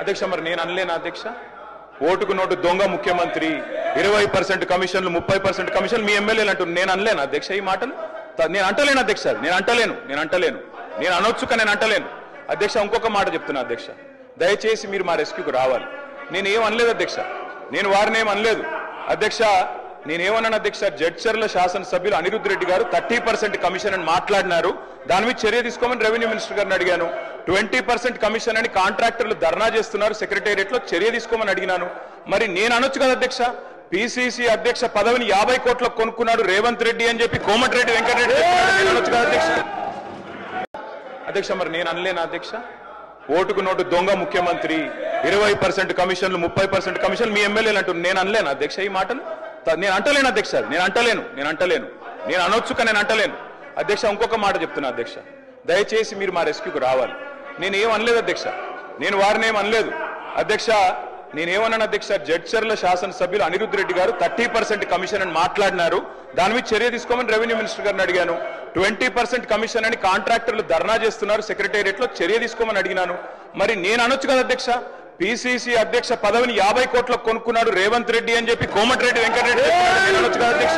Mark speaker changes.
Speaker 1: అధ్యక్ష మరి నేను అనలేనా అధ్యక్ష? ఓటుకు నోటు దొంగ ముఖ్యమంత్రి, 20% కమిషన్లు, 30% కమిషన్లు మీ ఎమ్మెల్యేలు అంటున్నారు. నేను అనలేను అధ్యక్ష ఈ మాటలు? నేను అంటలేను అధ్యక్ష, నేను అంటలేను. నేను అనొచ్చు కానీ నేను అంటలేను అధ్యక్ష. ఇంకొక మాట చెప్తున్నా అధ్యక్ష, దయచేసి మీరు మా రెస్క్యూకి రావాలి. నేను ఏం అనలేదు అధ్యక్ష, నేను వారిని ఏం అనలేదు అధ్యక్ష. నేనేమన్నాను అధ్యక్ష, జడ్చర్ల శాసనసభ్యులు అనిరుద్ధ్ రెడ్డి గారు 30% కమిషన్ అని మాట్లాడినారు, దాని మీద చర్య తీసుకోమని రెవెన్యూ మినిస్టర్ గారిని అడిగాను. 20% కమిషన్ అని కాంట్రాక్టర్లు ధర్నా చేస్తున్నారు సెక్రటేరియట్ లో, చర్య తీసుకోమని అడిగినాను. మరి నేను అనొచ్చు కదా అధ్యక్ష, పిసిసి అధ్యక్ష పదవిని 50 కోట్లకు కొనుక్కున్నాడు రేవంత్ రెడ్డి అని చెప్పి కోమటిరెడ్డి వెంకటరెడ్డి అనొచ్చు కదా అధ్యక్ష? అధ్యక్ష మరి నేను అనలేనా అధ్యక్ష? ఓటుకు నోటు దొంగ ముఖ్యమంత్రి, 20% కమిషన్లు, 30% కమిషన్లు మీ ఎమ్మెల్యేలు అంటున్నారు. నేను అనలేను అధ్యక్ష ఈ మాటలు? నేను అంటలేను అధ్యక్ష, నేను అంటలేను. నేను అనొచ్చు కానీ నేను అంటలేను అధ్యక్ష. ఇంకొక మాట చెప్తున్నా అధ్యక్ష, దయచేసి మీరు మా రెస్క్యూకి రావాలి. నేను ఏం అనలేదు అధ్యక్ష, నేను వారిని ఏం అనలేదు అధ్యక్ష. నేనేమన్నాను అధ్యక్ష, జడ్చర్ల శాసనసభ్యులు అనిరుద్ధ్ రెడ్డి గారు 30% కమిషన్ అని మాట్లాడినారు, దాని మీద చర్య తీసుకోమని రెవెన్యూ మినిస్టర్ గారిని అడిగాను. 20% కమిషన్ అని కాంట్రాక్టర్లు ధర్నా చేస్తున్నారు సెక్రటేరియట్ లో, చర్య తీసుకోమని అడిగినాను. మరి నేను అనొచ్చు కదా అధ్యక్ష, పిసిసి అధ్యక్ష పదవిని 50 కోట్లకు కొనుక్కున్నాడు రేవంత్ రెడ్డి అని చెప్పి కోమటిరెడ్డి వెంకటరెడ్డి అనొచ్చు కదా అధ్యక్ష?